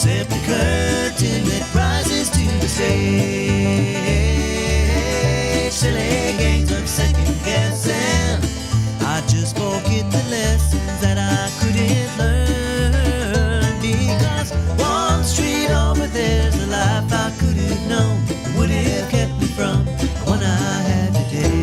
except the curtain that rises to the stage. Silly games of second guessing, I just forget the lessons that I couldn't learn, because Wall Street over there's a life I could have known, would have kept me from the one I had today.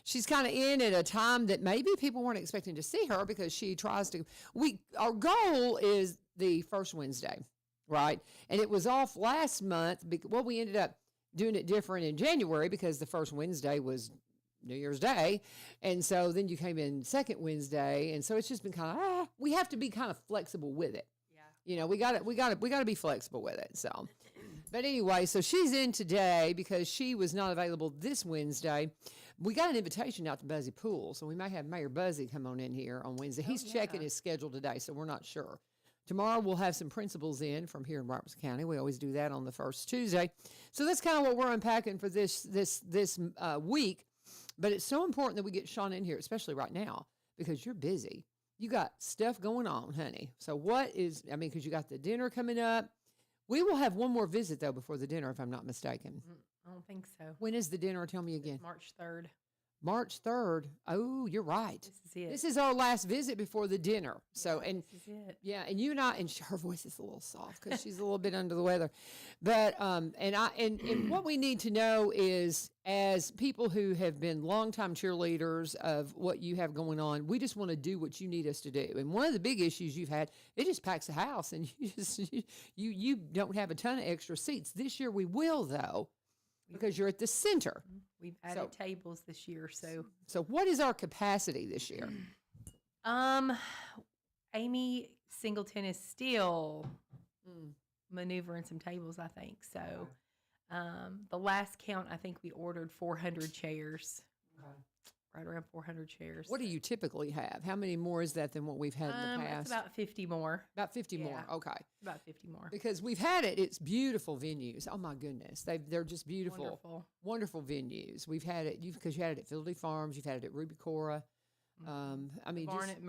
She's kind of in at a time that maybe people weren't expecting to see her, because she tries to. Our goal is the first Wednesday, right? And it was off last month. Well, we ended up doing it different in January because the first Wednesday was New Year's Day, and so then you came in second Wednesday, and so it's just been kind of we have to be kind of flexible with it. Yeah, you know, we got to be flexible with it. So, but anyway, so she's in today because she was not available this Wednesday. We got an invitation out to Buzzy Pool, so we may have Mayor Buzzy come on in here on Wednesday. He's checking his schedule today, so we're not sure. Tomorrow we'll have some principals in from here in Robertson County. We always do that on the first Tuesday. So that's kind of what we're unpacking for this week. But it's so important that we get Shawn in here, especially right now, because you're busy. You got stuff going on, honey. So because you got the dinner coming up. We will have one more visit, though, before the dinner, if I'm not mistaken. I don't think so. When is the dinner? Tell me again. It's March 3rd. March 3rd. Oh, you're right. This is it. This is our last visit before the dinner. So, this is it. Yeah, and you and I, and her voice is a little soft because she's a little bit under the weather. But, and what we need to know is, as people who have been longtime cheerleaders of what you have going on, we just want to do what you need us to do. And one of the big issues you've had, it just packs the house, and you don't have a ton of extra seats. This year we will, though, because you're at the center. We've added tables this year, so. So what is our capacity this year? Amy Singleton is still maneuvering some tables, I think. So, the last count, I think we ordered 400 chairs. Right around 400 chairs. What do you typically have? How many more is that than what we've had in the past? It's about 50 more. About 50 more. Okay. About 50 more. Because we've had it. It's beautiful venues. Oh my goodness. They're just beautiful. Wonderful venues. We've had it because you had it at Fieldy Farms, you've had it at Ruby Cora. The Barnett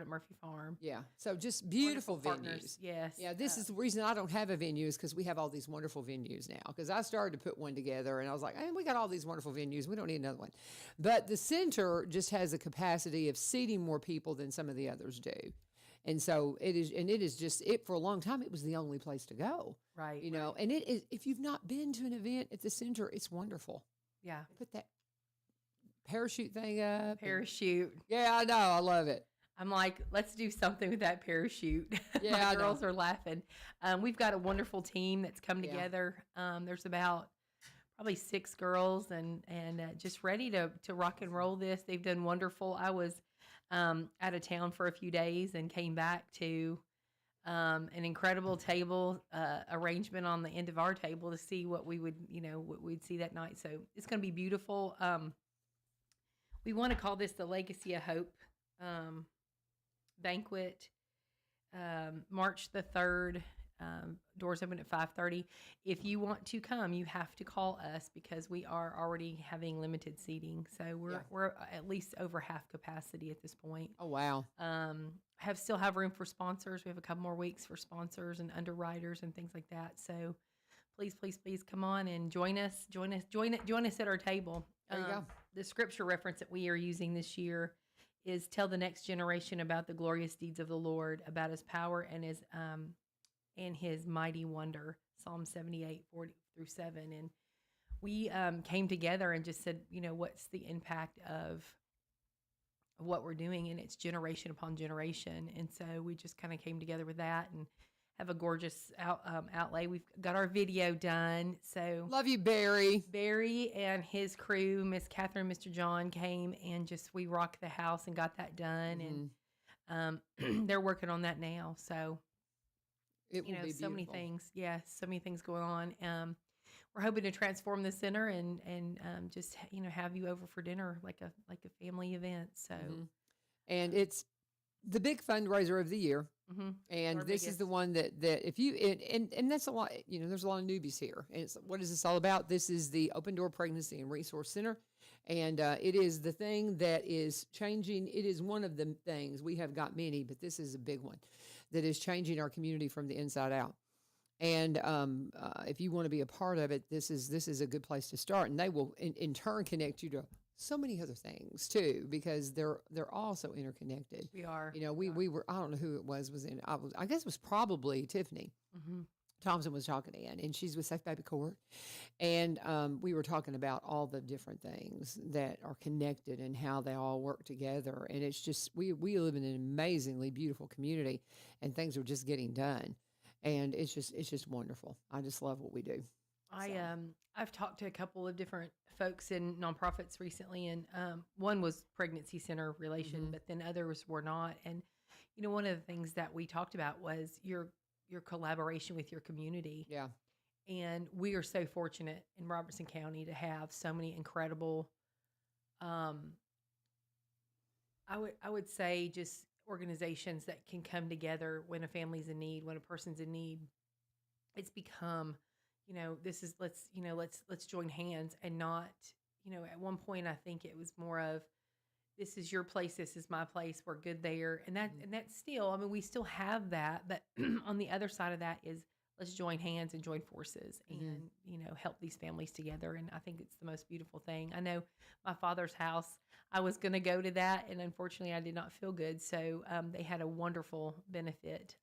Murphy Farm. Yeah. So just beautiful venues. Partners. Yes. Yeah. This is the reason I don't have a venue, is because we have all these wonderful venues now. Because I started to put one together and I was like, we got all these wonderful venues. We don't need another one. But the center just has a capacity of seating more people than some of the others do. And so it is just for a long time, it was the only place to go. Right. You know, and it is, if you've not been to an event at the center, it's wonderful. Yeah. Put that parachute thing up. Parachute. Yeah, I know. I love it. I'm like, let's do something with that parachute. Yeah, My girls are laughing. We've got a wonderful team that's come together. There's about probably 6 girls and just ready to rock and roll this. They've done wonderful. I was out of town for a few days and came back to an incredible table arrangement on the end of our table to see what we would, what we'd see that night. So it's going to be beautiful. We want to call this the Legacy of Hope banquet. March the 3rd. Doors open at 5:30. If you want to come, you have to call us because we are already having limited seating. So we're at least over half capacity at this point. Oh wow. Still have room for sponsors. We have a couple more weeks for sponsors and underwriters and things like that. So please come on and join us. Join us at our table. There you go. The scripture reference that we are using this year is tell the next generation about the glorious deeds of the Lord, about his power and his mighty wonder. Psalm 78:4-7. And we came together and just said, what's the impact of what we're doing? And it's generation upon generation. And so we just kind of came together with that and have a gorgeous outlay. We've got our video done. So love you, Barry. Barry and his crew, Miss Catherine, Mr. John, came and we rocked the house and got that done. And they're working on that now. So it will be so many beautiful. things. Yeah, so many things going on. We're hoping to transform the center and just have you over for dinner like a family event. So and it's the big fundraiser of the year. Mm-hmm. And Our this is the biggest. one that if you and that's a lot, there's a lot of newbies here. And it's, what is this all about? This is the Open Door Pregnancy and Resource Center, and it is the thing that is changing. It is one of the things, we have got many, but this is a big one that is changing our community from the inside out. And if you want to be a part of it, this is a good place to start. And they will in turn connect you to so many other things too, because they're all so interconnected. We are. We were, I don't know who it was in, I guess it was probably Tiffany Mm-hmm. Thompson was talking to, and she's with Safe Baby Court. And we were talking about all the different things that are connected and how they all work together. And it's just, we live in an amazingly beautiful community, and things are just getting done. And it's just wonderful. I just love what we do. I've talked to a couple of different folks in nonprofits recently, and one was pregnancy center relation, Mhm. but then others were not. And one of the things that we talked about was your collaboration with your community. Yeah. And we are so fortunate in Robertson County to have so many incredible, um, I would say, just organizations that can come together when a family's in need, when a person's in need. It's become, this is let's join hands, and not, at one point I think it was more of, this is your place, this is my place, we're good there, and that's still, I mean, we still have that, but on the other side of that is, let's join hands and join forces and help these families together. And I think it's the most beautiful thing. I know my father's house, I was going to go to that, and unfortunately I did not feel good, so they had a wonderful benefit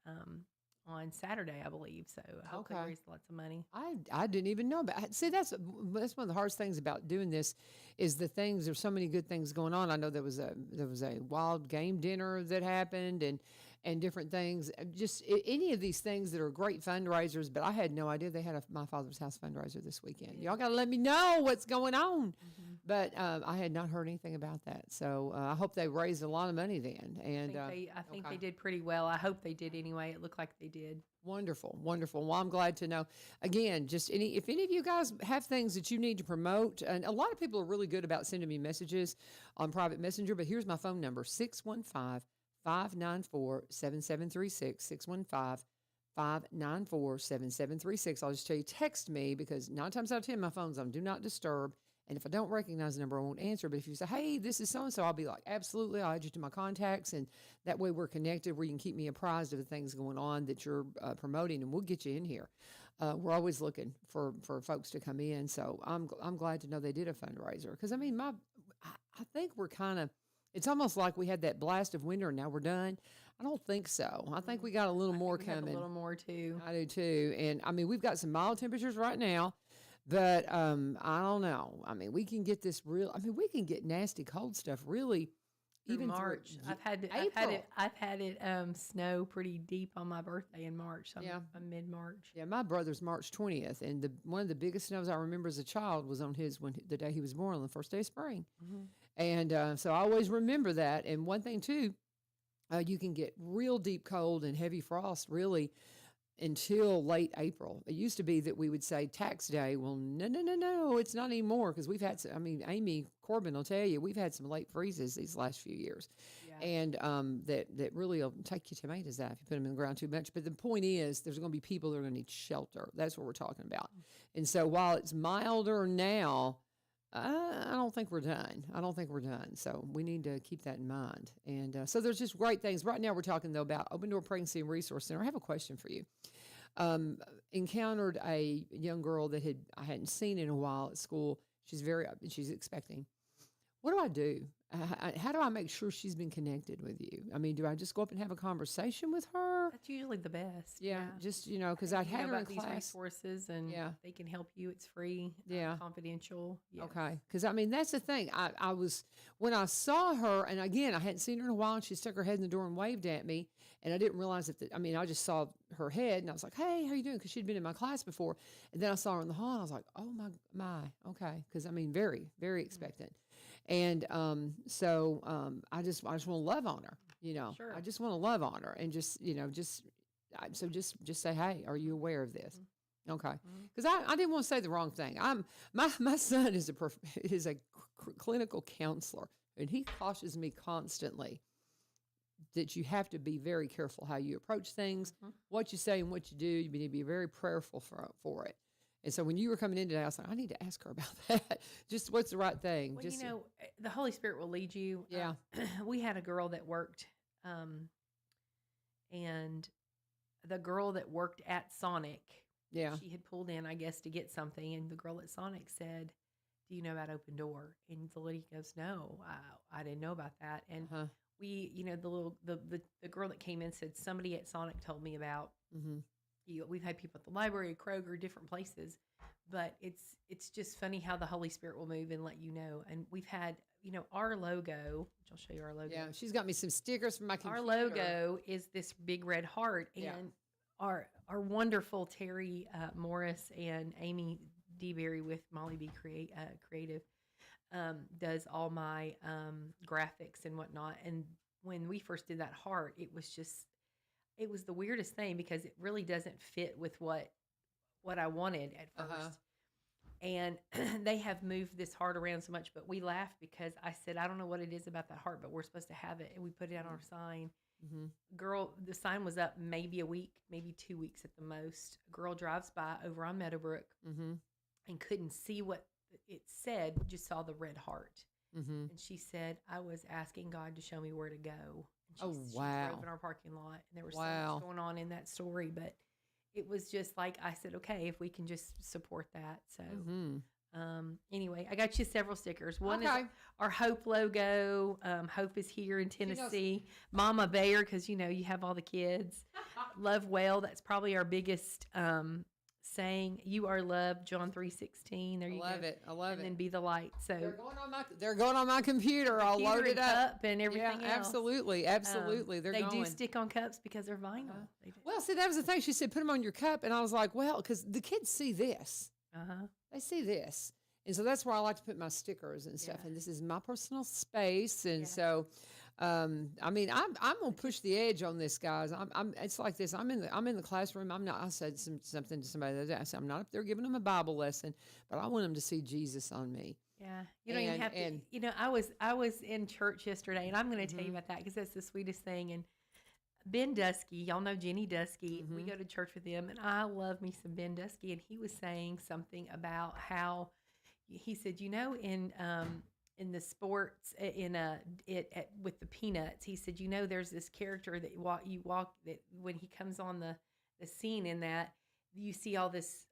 on Saturday, I believe. So I hope they Okay. raised lots of money. I didn't even know about. See, that's one of the hardest things about doing this, is the things. There's so many good things going on. I know there was a wild game dinner that happened, and different things. Just any of these things that are great fundraisers. But I had no idea they had a my father's house fundraiser this weekend. Y'all got to let me know what's going on. But I had not heard anything about that. So I hope they raised a lot of money then. And I think okay. they did pretty well. I hope they did anyway. It looked like they did. Wonderful, wonderful. Well, I'm glad to know. Again, just if any of you guys have things that you need to promote, and a lot of people are really good about sending me messages on private messenger, but here's my phone number, 615-594-7736, 615-594-7736. I'll just tell you, text me, because 9 times out of 10, my phone's on Do Not Disturb. And if I don't recognize the number, I won't answer. But if you say, hey, this is so-and-so, I'll be like, absolutely. I'll add you to my contacts. And that way we're connected, where you can keep me apprised of the things going on that you're promoting, and we'll get you in here. We're always looking for folks to come in. So I'm glad to know they did a fundraiser. Because, I mean, I think we're kind of, it's almost like we had that blast of winter and now we're done. I don't think so. I think we got a little more We have coming. a little more too. I do too. And, I mean, we've got some mild temperatures right now. But I don't know. I mean, we can get we can get nasty cold stuff really Through even March. through I've had it snow pretty deep on my birthday in March. So Yeah. I'm mid-March. Yeah, my brother's March 20th, and one of the biggest snows I remember as a child was on the day he was born, on the first day of spring. And so I always remember that. And one thing too, you can get real deep cold and heavy frost really until late April. It used to be that we would say tax day. Well, no, it's not anymore, because we've had Amy Corbin will tell you, we've had some late freezes these last few years. Yeah. And that really will take your tomatoes out if you put them in the ground too much. But the point is, there's going to be people that are going to need shelter. That's what we're talking about. And so while it's milder now, I don't think we're done. So we need to keep that in mind. And so there's just great things. Right now we're talking, though, about Open Door Pregnancy and Resource Center. I have a question for you. Encountered a young girl that I hadn't seen in a while at school. She's expecting. What do I do? How do I make sure she's been connected with you? I mean, do I just go up and have a conversation with her? That's usually the best. Yeah, just, because I'd had her in about these class. resources, and Yeah. they can help you. It's free. Yeah. Confidential. Yes. Okay. Because, I mean, that's the thing. I was, when I saw her, and again, I hadn't seen her in a while, and she stuck her head in the door and waved at me, and I didn't realize I just saw her head, and I was like, hey, how you doing? Because she'd been in my class before. And then I saw her in the hall, and I was like, oh, my, okay. Because, I mean, very, very expectant. And so I just want to love on her, Sure. I just want to love on her, and just say, hey, are you aware of this? Okay. Because I didn't want to say the wrong thing. My son is a clinical counselor, and he cautions me constantly. that you have to be very careful how you approach things, what you say and what you do. You need to be very prayerful for it. And so when you were coming in today, I was like, I need to ask her about that. Just what's the right thing. Well, Just the Holy Spirit will lead you. Yeah. We had a girl that worked, and the girl that worked at Sonic, yeah. she had pulled in, I guess, to get something, and the girl at Sonic said, "Do you know about Open Door?" And the lady goes, "No, I didn't know about that." And we, the girl that came in said, "Somebody at Sonic told me about." We've had people at the library, Kroger, different places, but it's just funny how the Holy Spirit will move and let you know. And we've had, our logo, which I'll show you our logo. Yeah, she's got me some stickers from my computer. Our logo is this big red heart, and our wonderful Terry Morris and Amy DeBerry with Molly B Creative does all my graphics and whatnot. And when we first did that heart, it was the weirdest thing because it really doesn't fit with what I wanted at first. And they have moved this heart around so much, but we laughed because I said, I don't know what it is about that heart, but we're supposed to have it. And we put it on our sign. Girl, the sign was up maybe a week, maybe 2 weeks at the most. A girl drives by over on Meadowbrook and couldn't see what it said, just saw the red heart. And she said, I was asking God to show me where to go. And she drove in our parking lot, and there was so much going on in that story, but it was just like, I said, okay, if we can just support that. So anyway, I got you several stickers. One is our Hope logo. Hope is here in Tennessee. Mama Bear, because you have all the kids. Love well. That's probably our biggest saying. You are loved, John 3:16. There you go. I love it. And then be the light. So they're going on my computer. I'll load it up and everything else. Absolutely. They do stick on cups because they're vinyl. Well, see, that was the thing. She said, put them on your cup. And I was like, well, because the kids see this. They see this. And so that's where I like to put my stickers and stuff. And this is my personal space. And so, I'm going to push the edge on this, guys. It's like this. I'm in the classroom. I said something to somebody the other day. I said, I'm not up there giving them a Bible lesson, but I want them to see Jesus on me. Yeah. You don't even have to, I was in church yesterday, and I'm going to tell you about that because that's the sweetest thing. And Ben Dusky, y'all know Jenny Dusky. We go to church with him, and I love me some Ben Dusky. And he was saying something about how he said, in the sports, with the Peanuts, he said, there's this character that that when he comes on the scene in that, you see all this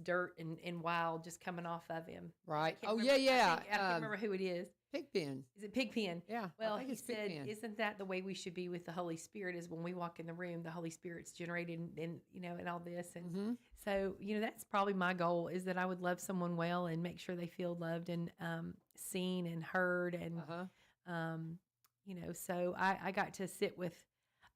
dirt and wild just coming off of him. Right. I can't remember who it is. Pigpen. Is it Pigpen? Yeah. Well, he said, isn't that the way we should be with the Holy Spirit? Is when we walk in the room, the Holy Spirit's generated and all this. And so, that's probably my goal, is that I would love someone well and make sure they feel loved and seen and heard. And, so I got to sit with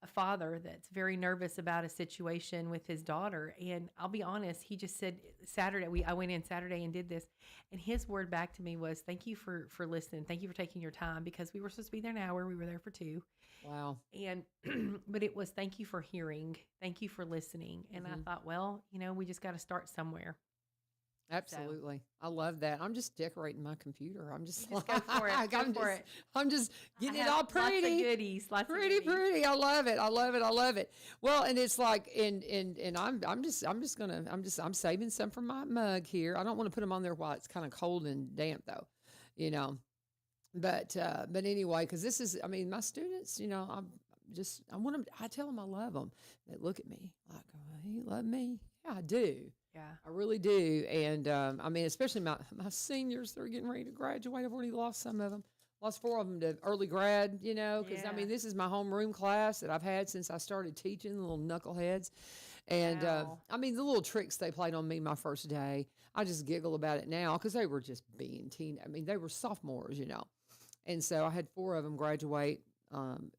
a father that's very nervous about a situation with his daughter. And I'll be honest, he just said I went in Saturday and did this. And his word back to me was, thank you for listening. Thank you for taking your time, because we were supposed to be there an hour. We were there for 2. Wow. And, but it was, thank you for hearing. Thank you for listening. And I thought, well, we just got to start somewhere. Absolutely. I love that. I'm just decorating my computer. I'm just go for it. Go for it. I'm just getting it all pretty. Lots of goodies. Pretty. I love it. Well, and it's like, and I'm saving some for my mug here. I don't want to put them on there while it's kind of cold and damp though, but anyway, cause this is, my students, I tell them I love them. They look at me like, oh, you love me? Yeah, I do. Yeah, I really do. And, especially my seniors, they're getting ready to graduate. I've already lost some of them. Lost 4 of them to early grad, because, this is my homeroom class that I've had since I started teaching, the little knuckleheads. And, the little tricks they played on me my first day, I just giggle about it now because they were just being they were sophomores, And so I had 4 of them graduate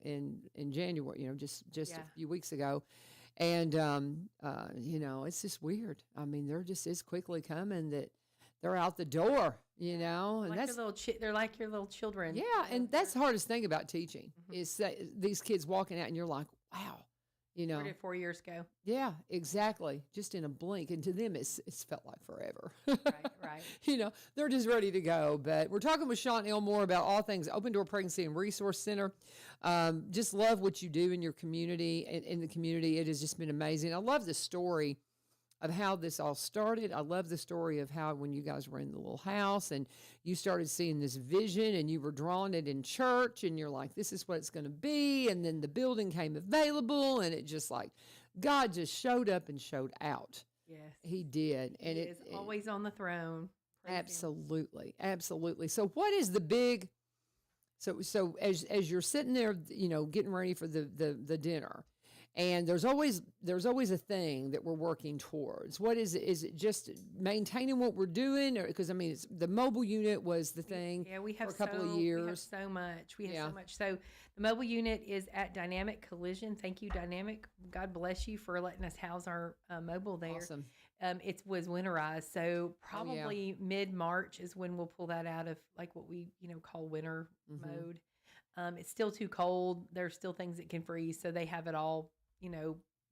in January, just a few weeks ago. And, it's just weird. It's quickly coming that they're out the door, and like they're like your little children. Yeah. And that's the hardest thing about teaching is that these kids walking out and you're like, wow, You know, Where did 4 years go? yeah, exactly. Just in a blink. And to them, it's felt like forever. Right. You know, they're just ready to go. But we're talking with Shawn Elmore about all things Open Door Pregnancy and Resource Center. Just love what you do in your community, in the community. It has just been amazing. I love the story of how this all started. I love the story of how when you guys were in the little house and you started seeing this vision and you were drawing it in church and you're like, this is what it's going to be. And then the building came available and it just like, God just showed up and showed out. Yes. He did. And He it is always on the throne. Praise him. absolutely, absolutely. So what is the big, so as you're sitting there, you know, getting ready for the dinner, and there's always a thing that we're working towards. What is it? Is it just maintaining what we're doing? Or because I mean, the mobile unit was the thing. Yeah, we have for a couple of years. We have so much. We have Yeah. so much. So the mobile unit is at Dynamic Collision. Thank you, Dynamic. God bless you for letting us house our mobile there. Awesome. It was winterized, so probably mid-March is when we'll pull that out of like what we call winter mode. It's still too cold. There's still things that can freeze, so they have it all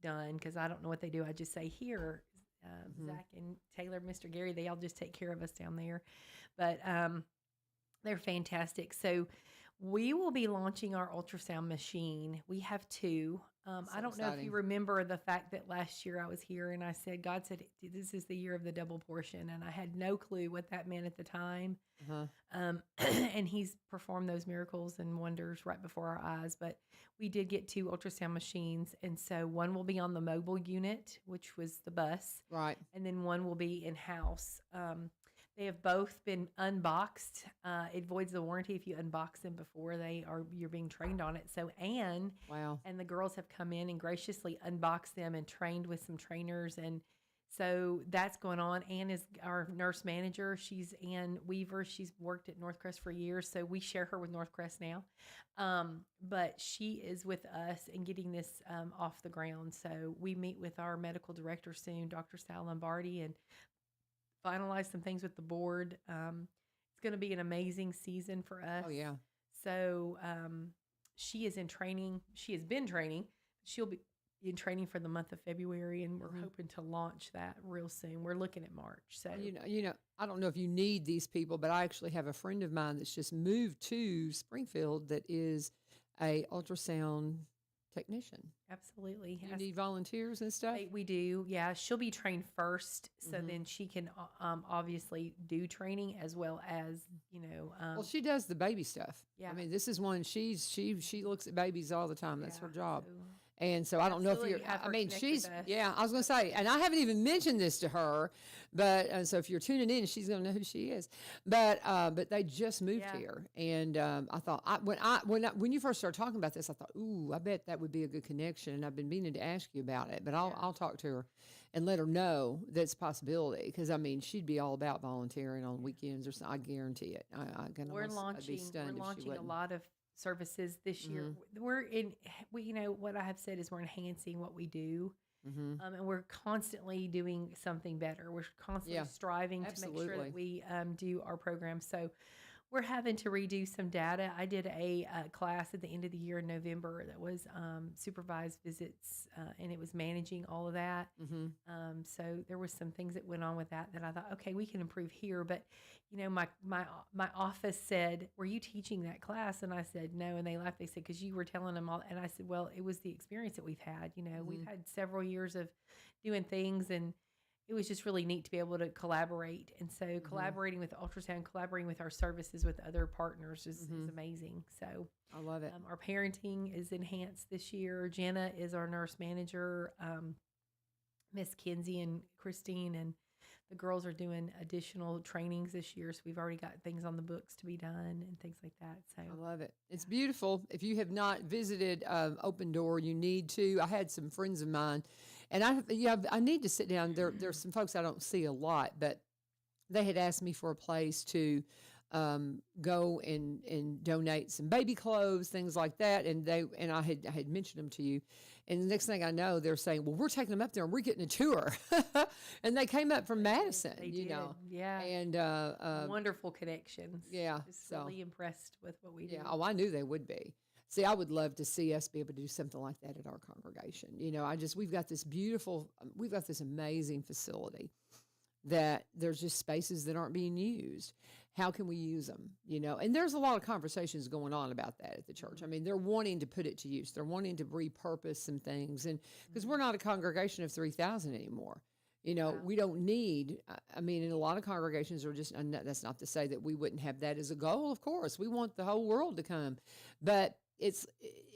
done because I don't know what they do. I just say here, Zach and Taylor, Mr. Gary, they all just take care of us down there, but they're fantastic. So we will be launching our ultrasound machine. We have two. I don't know if you remember the fact that last year I was here and I said, God said, this is the year of the double portion. And I had no clue what that meant at the time. And he's performed those miracles and wonders right before our eyes. But we did get two ultrasound machines. And so one will be on the mobile unit, which was the bus. Right. And then one will be in-house. They have both been unboxed. It voids the warranty if you unbox them before you're being trained on it. So Anne and the girls have come in and graciously unboxed them and trained with some trainers. And so that's going on. Anne is our nurse manager. She's Ann Weaver. She's worked at Northcrest for years. So we share her with Northcrest now. But she is with us and getting this off the ground. So we meet with our medical director soon, Dr. Sal Lombardi, and finalize some things with the board. It's going to be an amazing season for us. Oh, yeah. So she is in training. She has been training. She'll be in training for the month of February, and we're hoping to launch that real soon. We're looking at March. So I don't know if you need these people, but I actually have a friend of mine that's just moved to Springfield that is a ultrasound technician. Absolutely. You need volunteers and stuff? We do. Yeah. She'll be trained first. So then she can obviously do training as well as, well, she does the baby stuff. Yeah. I mean, this is one, she looks at babies all the time. That's her job. So And so I don't know if you're, have her I mean, connect she's, with us. yeah, I was going to say, and I haven't even mentioned this to her, but so if you're tuning in, she's going to know who she is. But they just moved here. And I thought, when you first started talking about this, I thought, ooh, I bet that would be a good connection. And I've been meaning to ask you about it, but I'll talk to her and let her know that's a possibility. Because, I mean, she'd be all about volunteering on weekends or something. I guarantee it. We're launching a lot of services this year. What I have said is we're enhancing what we do. And we're constantly doing something better. We're constantly striving to make sure that we do our program. So we're having to redo some data. I did a class at the end of the year in November that was supervised visits, and it was managing all of that. So there was some things that went on with that I thought, okay, we can improve here. But my office said, "Were you teaching that class?" And I said, "No." And they laughed. They said, "Because you were telling them all." And I said, "Well, it was the experience that we've had. We've had several years of doing things, and it was just really neat to be able to collaborate." And so collaborating with ultrasound, collaborating with our services with other partners is amazing. So I love it. Our parenting is enhanced this year. Jenna is our nurse manager. Miss Kinsey and Christine and the girls are doing additional trainings this year. So we've already got things on the books to be done and things like that. So I love it. It's beautiful. If you have not visited Open Door, you need to. I had some friends of mine, and I need to sit down. There's some folks I don't see a lot, but they had asked me for a place to go and donate some baby clothes, things like that. And I had mentioned them to you. And the next thing I know, they're saying, "Well, we're taking them up there and we're getting a tour." And they came up from Madison, they did. Yeah. And wonderful connections. Yeah. Just really impressed with what we do. Yeah. Oh, I knew they would be. See, I would love to see us be able to do something like that at our congregation. We've got this amazing facility that there's just spaces that aren't being used. How can we use them? And there's a lot of conversations going on about that at the church. I mean, they're wanting to put it to use. They're wanting to repurpose some things. And because we're not a congregation of 3,000 anymore. We don't need, I mean, in a lot of congregations are just, and that's not to say that we wouldn't have that as a goal. Of course, we want the whole world to come, but it's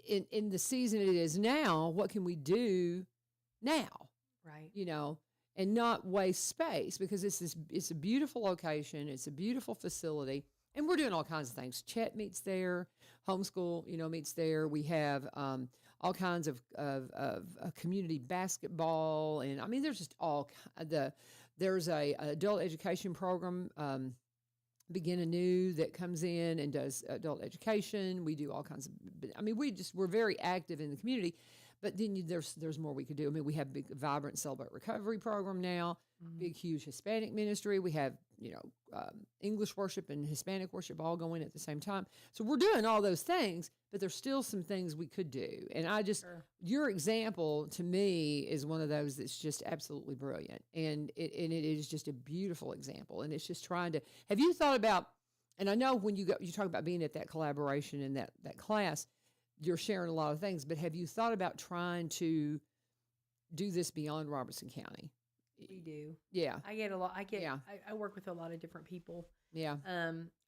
in the season it is now. What can we do now? Right. And not waste space, because it's a beautiful location. It's a beautiful facility, and we're doing all kinds of things. Chet meets there, homeschool, meets there. We have all kinds of community basketball, and I mean, there's just there's a adult education program, Begin Anew, that comes in and does adult education. We do all kinds of, I mean, we're very active in the community. But then there's more we could do. I mean, we have big, vibrant Celebrate Recovery program now, big, huge Hispanic ministry. We have, English worship and Hispanic worship all going at the same time. So we're doing all those things, but there's still some things we could do. And your example to me is one of those that's just absolutely brilliant. And it is just a beautiful example. And it's just have you thought about, and I know when you talk about being at that collaboration in that class, you're sharing a lot of things, but have you thought about trying to do this beyond Robertson County? We do. Yeah. I work with a lot of different people. Yeah.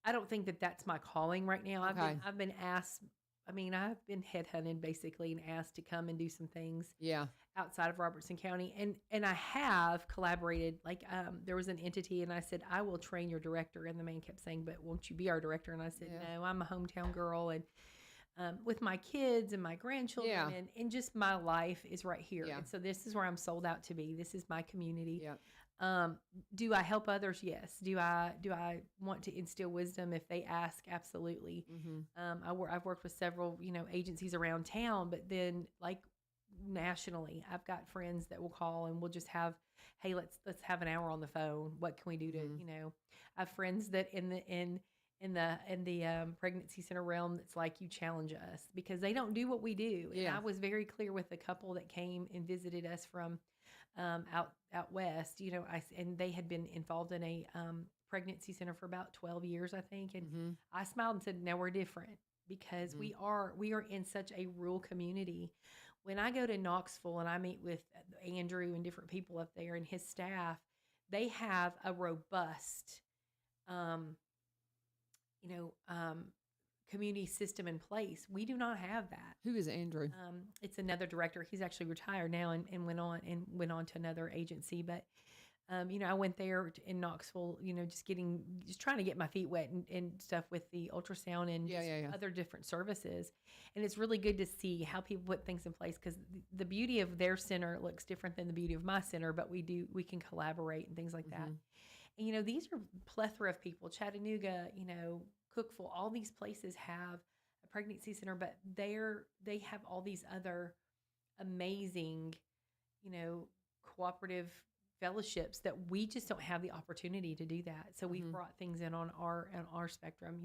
I don't think that that's my calling right now. I've been asked, I've been headhunted basically and asked to come and do some things outside of Robertson County. And I have collaborated, there was an entity and I said, I will train your director. And the man kept saying, but won't you be our director? And I said, no, I'm a hometown girl. And with my kids and my grandchildren and just my life is right here. Yeah. And so this is where I'm sold out to be. This is my community. Yeah. Do I help others? Yes. Do I want to instill wisdom if they ask? Absolutely. Mm-hmm. I've worked with several, agencies around town, but then nationally, I've got friends that will call and we'll just have, hey, let's have an hour on the phone. What can we do to, I have friends that in the pregnancy center realm, that's like, you challenge us because they don't do what we do. And I was very clear with the couple that came and visited us from out west, and they had been involved in a pregnancy center for about 12 years, I think. And I smiled and said, no, we're different because we are in such a rural community. When I go to Knoxville and I meet with Andrew and different people up there and his staff, they have a robust community system in place. We do not have that. Who is Andrew? It's another director. He's actually retired now and went on to another agency. But, I went there in Knoxville, just trying to get my feet wet and stuff with the ultrasound and other different services. And it's really good to see how people put things in place because the beauty of their center looks different than the beauty of my center, but we can collaborate and things like that. And, these are plethora of people. Chattanooga, Cookville, all these places have a pregnancy center, but they have all these other amazing, cooperative fellowships that we just don't have the opportunity to do that. So we've brought things in on our spectrum.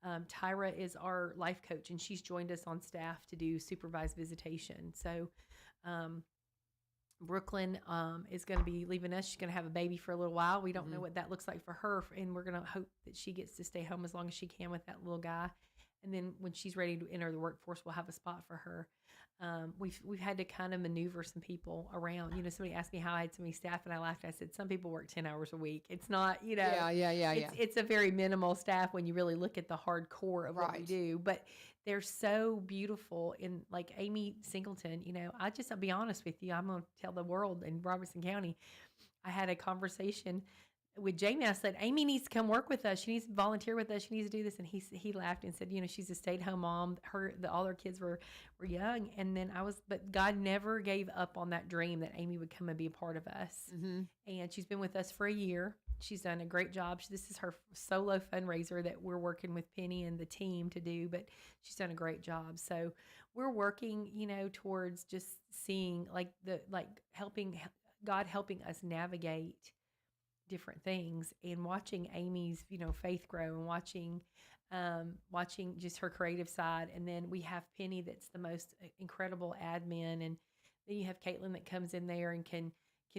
Tyra is our life coach, and she's joined us on staff to do supervised visitation. So, Brooklyn is going to be leaving us. She's going to have a baby for a little while. We don't know what that looks like for her, and we're going to hope that she gets to stay home as long as she can with that little guy. And then when she's ready to enter the workforce, we'll have a spot for her. We've had to kind of maneuver some people around. Somebody asked me how I had so many staff, and I laughed. I said, some people work 10 hours a week. It's not, It's a very minimal staff when you really look at the hardcore of what we do. But they're so beautiful. In like Amy Singleton, I'll be honest with you. I'm going to tell the world in Robertson County. I had a conversation with Jamie. I said, Amy needs to come work with us. She needs to volunteer with us. She needs to do this. And he laughed and said, she's a stay-at-home mom. All her kids were young. And then but God never gave up on that dream that Amy would come and be a part of us. And she's been with us for a year. She's done a great job. This is her solo fundraiser that we're working with Penny and the team to do, but she's done a great job. So we're working, towards just seeing God helping us navigate different things and watching Amy's, faith grow and watching watching just her creative side. And then we have Penny that's the most incredible admin. And then you have Caitlin that comes in there and can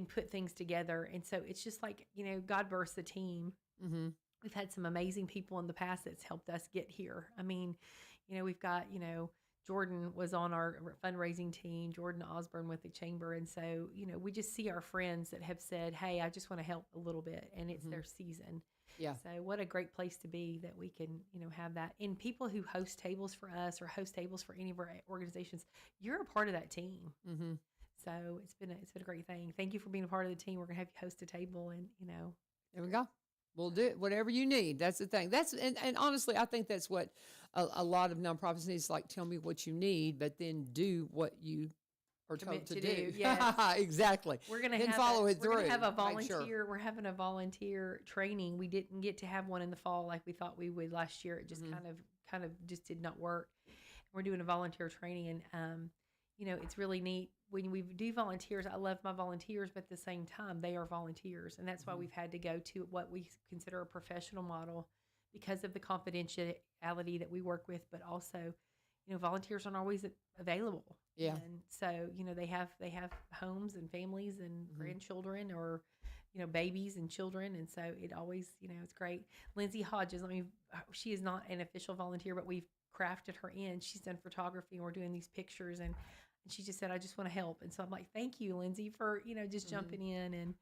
put things together. And so it's just like, God births a team. Mm-hmm. We've had some amazing people in the past that's helped us get here. I mean, we've got, Jordan was on our fundraising team, Jordan Osborne with the chamber. And so, we just see our friends that have said, hey, I just want to help a little bit. And it's their season. Yeah. So what a great place to be that we can, have that. And people who host tables for us or host tables for any of our organizations, you're a part of that team. Mm-hmm. So it's been a great thing. Thank you for being a part of the team. We're going to have you host a table and, There we go. We'll do it, whatever you need. That's the thing. And honestly, I think that's what a lot of nonprofits need is like, tell me what you need, but then do what you are told to do. Yes. Exactly. We're going to follow it through. We're going to have a volunteer. Sure. We're having a volunteer training. We didn't get to have one in the fall like we thought we would last year. It just kind of just did not work. We're doing a volunteer training, and it's really neat when we do volunteers. I love my volunteers, but at the same time, they are volunteers, and that's why we've had to go to what we consider a professional model because of the confidentiality that we work with, but also, volunteers aren't always available. Yeah. And so, they have homes and families and grandchildren or, babies and children. And so it always, it's great. Lindsay Hodges, she is not an official volunteer, but we've crafted her in. She's done photography and we're doing these pictures and she just said, I just want to help. And so I'm like, thank you, Lindsay, for, just jumping in. And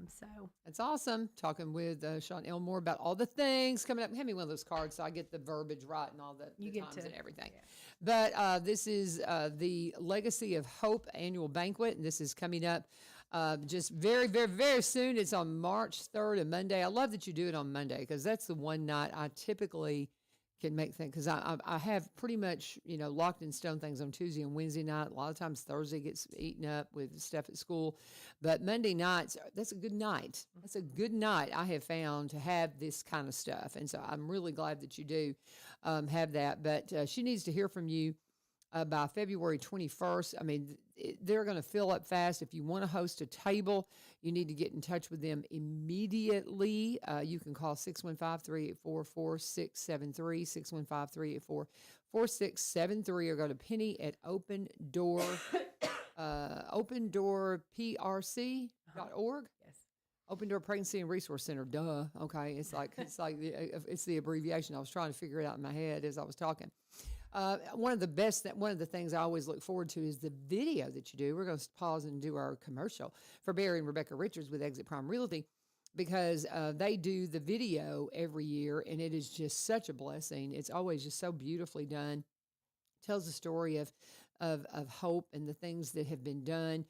so that's awesome. Talking with Shawn Elmore about all the things coming up. Hand me one of those cards so I get the verbiage right and all the times and everything. Yeah. But this is the Legacy of Hope annual banquet, and this is coming up just very, very, very soon. It's on March 3rd, a Monday. I love that you do it on Monday because that's the one night I typically can make things, because I have pretty much, locked in stone things on Tuesday and Wednesday night. A lot of times Thursday gets eaten up with stuff at school. But Monday nights, that's a good night. That's a good night I have found to have this kind of stuff. And so I'm really glad that you do have that. But she needs to hear from you by February 21st. I mean, they're going to fill up fast. If you want to host a table, you need to get in touch with them immediately. You can call 615-384-4673, 615-384-4673, or go to Penny at opendoorprc.org. Yes. Open Door Pregnancy and Resource Center. Duh. Okay. It's the abbreviation. I was trying to figure it out in my head as I was talking. One of the things I always look forward to is the video that you do. We're going to pause and do our commercial for Barry and Rebecca Richards with Exit Prime Realty, because they do the video every year, and it is just such a blessing. It's always just so beautifully done. Tells the story of hope and the things that have been done,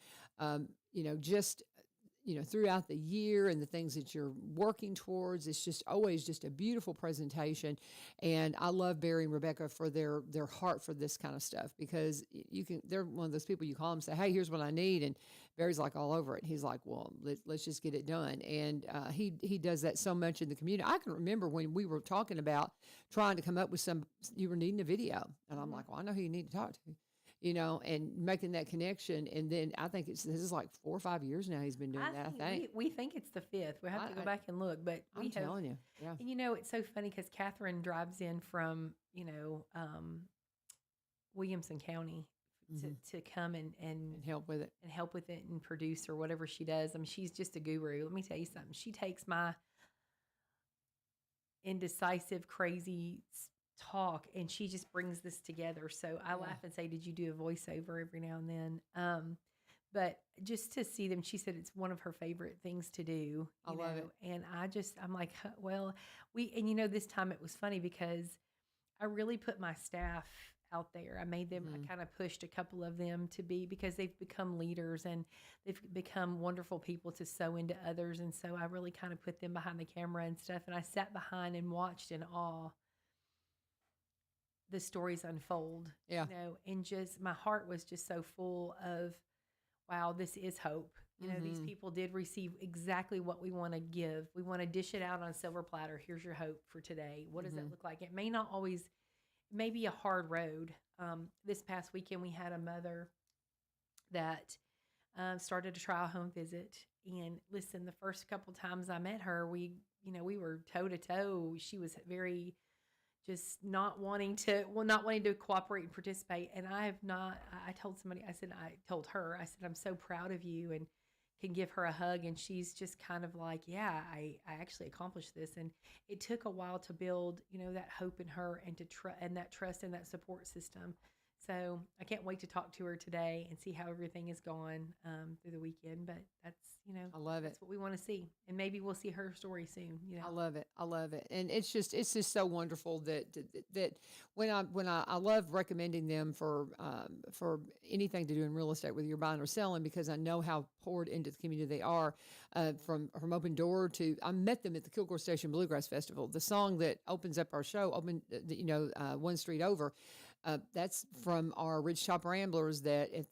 throughout the year, and the things that you're working towards. It's just always just a beautiful presentation. And I love Barry and Rebecca for their heart for this kind of stuff, because they're one of those people you call them and say, hey, here's what I need. And Barry's like all over it. He's like, well, let's just get it done. And he does that so much in the community. I can remember when we were talking about trying to come up with you were needing a video. And I'm like, well, I know who you need to talk to. And making that connection. And then I think this is like 4 or 5 years now he's been doing that, I think. We think it's the 5th. We have to go back and look. But I'm telling you. Yeah. And it's so funny because Catherine drives in from, Williamson County to come and help with it. And help with it and produce or whatever she does. I mean, she's just a guru. Let me tell you something. She takes my indecisive, crazy talk and she just brings this together. So I laugh and say, did you do a voiceover every now and then? But just to see them, she said it's one of her favorite things to do. I love it. And I'm like, well, this time it was funny because I really put my staff out there. I made them, I kind of pushed a couple of them to be, because they've become leaders and they've become wonderful people to sow into others. And so I really kind of put them behind the camera and stuff. And I sat behind and watched in awe the stories unfold, and just my heart was just so full of, wow, this is hope. These people did receive exactly what we want to give. We want to dish it out on a silver platter. Here's your hope for today. What does that look like? It may not always, may be a hard road. This past weekend, we had a mother that started a trial home visit. And listen, the first couple times I met her, we were toe to toe. She was very just not wanting to cooperate and participate. And I told somebody, I told her, I said, I'm so proud of you, and can give her a hug. And she's just kind of like, yeah, I actually accomplished this. And it took a while to build, that hope in her, and and that trust and that support system. So I can't wait to talk to her today and see how everything has gone through the weekend. But that's, I love it. That's what we want to see. And maybe we'll see her story soon. I love it. I love it. And it's just so wonderful that when I love recommending them for anything to do in real estate, whether you're buying or selling, because I know how poured into the community they are. From Open Door to, I met them at the Kilgore Station Bluegrass Festival. The song that opens up our show, One Street Over. That's from our Ridge Top Ramblers that at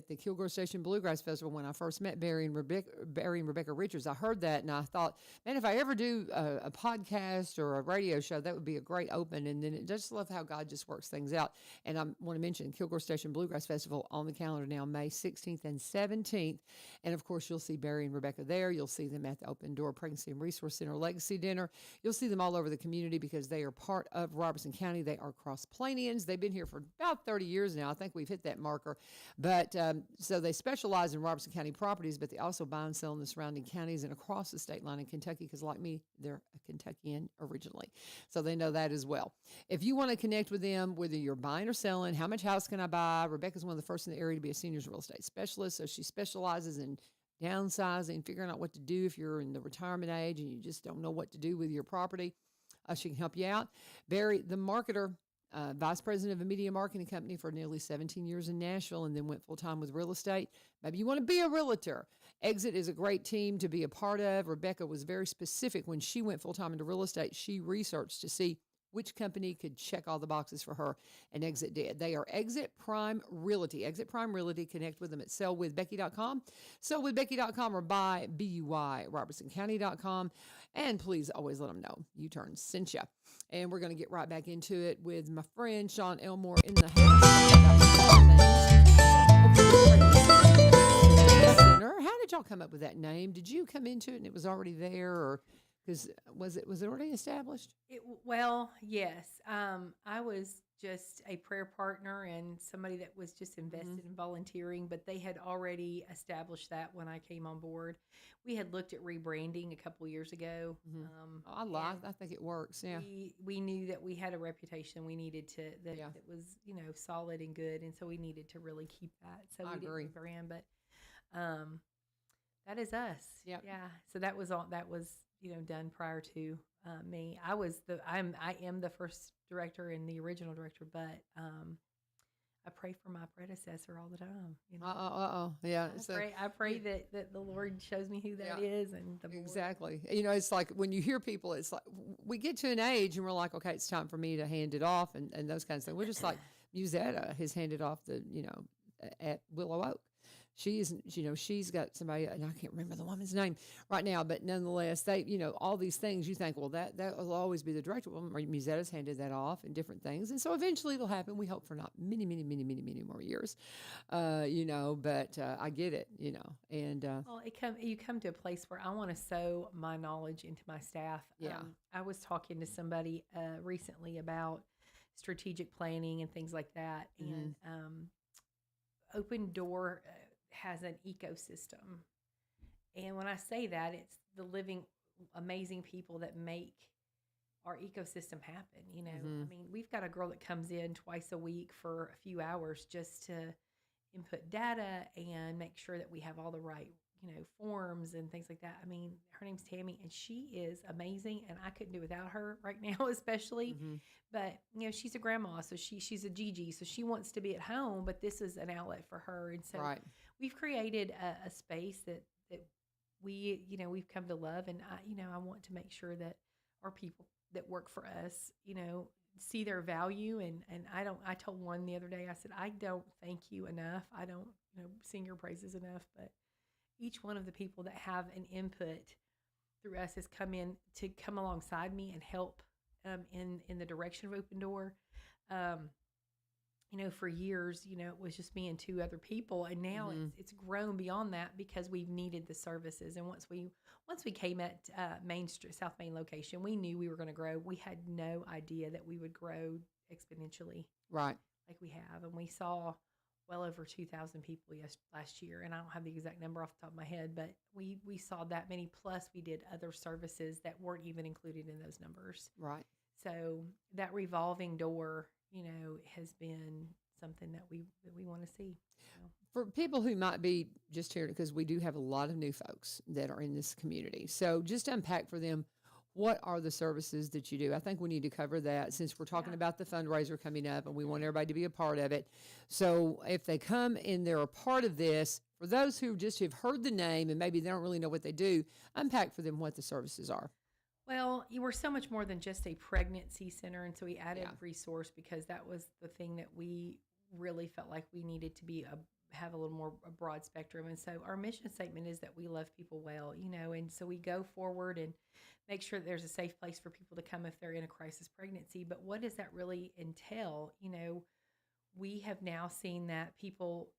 the Kilgore Station Bluegrass Festival, when I first met Barry and Rebecca Richards, I heard that and I thought, man, if I ever do a podcast or a radio show, that would be a great open. And then just love how God just works things out. And I want to mention Kilgore Station Bluegrass Festival on the calendar now, May 16th and 17th. And of course, you'll see Barry and Rebecca there. You'll see them at the Open Door Pregnancy and Resource Center Legacy Dinner. You'll see them all over the community because they are part of Robertson County. They are Cross-Plainians. They've been here for about 30 years now. I think we've hit that marker. But so they specialize in Robertson County properties, but they also buy and sell in the surrounding counties and across the state line in Kentucky, because like me, they're a Kentuckian originally. So they know that as well. If you want to connect with them, whether you're buying or selling, how much house can I buy? Rebecca's one of the first in the area to be a seniors real estate specialist. So she specializes in downsizing, figuring out what to do if you're in the retirement age and you just don't know what to do with your property. She can help you out. Barry, the marketer, vice president of a media marketing company for nearly 17 years in Nashville, and then went full-time with real estate. Maybe you want to be a realtor. Exit is a great team to be a part of. Rebecca was very specific when she went full-time into real estate. She researched to see which company could check all the boxes for her, and Exit did. They are Exit Prime Realty. Exit Prime Realty. Connect with them at sellwithbecky.com, sellwithbecky.com, or buy, B-U-Y, robertsoncounty.com. And please always let them know U-Turn sent you. And we're going to get right back into it with my friend Shawn Elmore in the house. How did y'all come up with that name? Did you come into it and it was already there, or because was it already established? Well, yes. I was just a prayer partner and somebody that was just invested in volunteering, but they had already established that when I came on board. We had looked at rebranding a couple years ago. I think it works. Yeah, we knew that we had a reputation we needed to that was solid and good, and so we needed to really keep that. So we didn't rebrand, but that is us. Yep. Yeah. So that was all. That was done prior to me. I am the first director and the original director, but I pray for my predecessor all the time. Yeah. I pray that the Lord shows me who that is, and the board. Exactly. It's like when you hear people, it's like we get to an age and we're like, okay, it's time for me to hand it off, and those kinds of things. We're just like Musetta has handed off at Willow Oak. She's got somebody, and I can't remember the woman's name right now, but nonetheless, they, all these things you think, well, that will always be the director. Well, Musetta's handed that off and different things. And so eventually it'll happen. We hope for not many, many, many, many, many more years, but I get it, and. Well, you come to a place where I want to sow my knowledge into my staff. Yeah. I was talking to somebody recently about strategic planning and things like that. And Open Door has an ecosystem. And when I say that, it's the living, amazing people that make our ecosystem happen. I mean, we've got a girl that comes in twice a week for a few hours just to input data and make sure that we have all the right, forms and things like that. I mean, her name's Tammy, and she is amazing, and I couldn't do without her right now, especially. But, she's a grandma, so she's a Gigi, so she wants to be at home, but this is an outlet for her. And so we've created a space that we've come to love, and I want to make sure that our people that work for us, see their value. And I told one the other day, I said, I don't thank you enough. I don't, sing your praises enough, but each one of the people that have an input through us has come alongside me and help in the direction of Open Door. for years, it was just me and two other people, and now it's grown beyond that because we've needed the services. And once we came at Main Street, South Main location, we knew we were going to grow. We had no idea that we would grow exponentially, Right. like we have, and we saw well over 2,000 people last year. And I don't have the exact number off the top of my head, but we saw that many. Plus, we did other services that weren't even included in those numbers. Right. So that revolving door, has been something that we want to see. For people who might be just here, because we do have a lot of new folks that are in this community. So just unpack for them, what are the services that you do? I think we need to cover that since we're talking about the fundraiser coming up and we want everybody to be a part of it. So if they come and they're a part of this, for those who just have heard the name and maybe they don't really know what they do, unpack for them what the services are. Well, you were so much more than just a pregnancy center, and so we added resource because that was the thing that we really felt like we needed to have a little more a broad spectrum. And so our mission statement is that we love people well, and so we go forward and make sure that there's a safe place for people to come if they're in a crisis pregnancy. But what does that really entail? We have now seen that people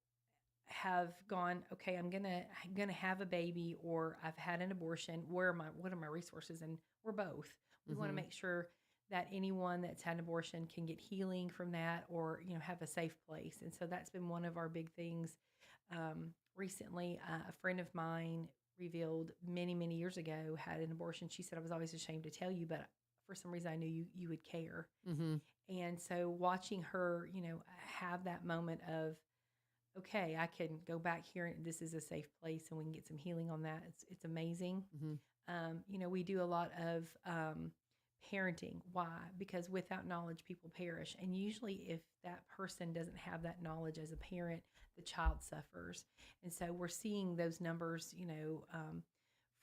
have gone, okay, I'm gonna have a baby, or I've had an abortion. What are my resources? And we're both. We want to make sure that anyone that's had an abortion can get healing from that, or have a safe place. And so that's been one of our big things. Recently, a friend of mine revealed many years ago had an abortion. She said, I was always ashamed to tell you, but for some reason I knew you would care. And so watching her, have that moment of, okay, I can go back here and this is a safe place and we can get some healing on that. It's amazing. We do a lot of parenting. Why? Because without knowledge, people perish. And usually if that person doesn't have that knowledge as a parent, the child suffers. And so we're seeing those numbers,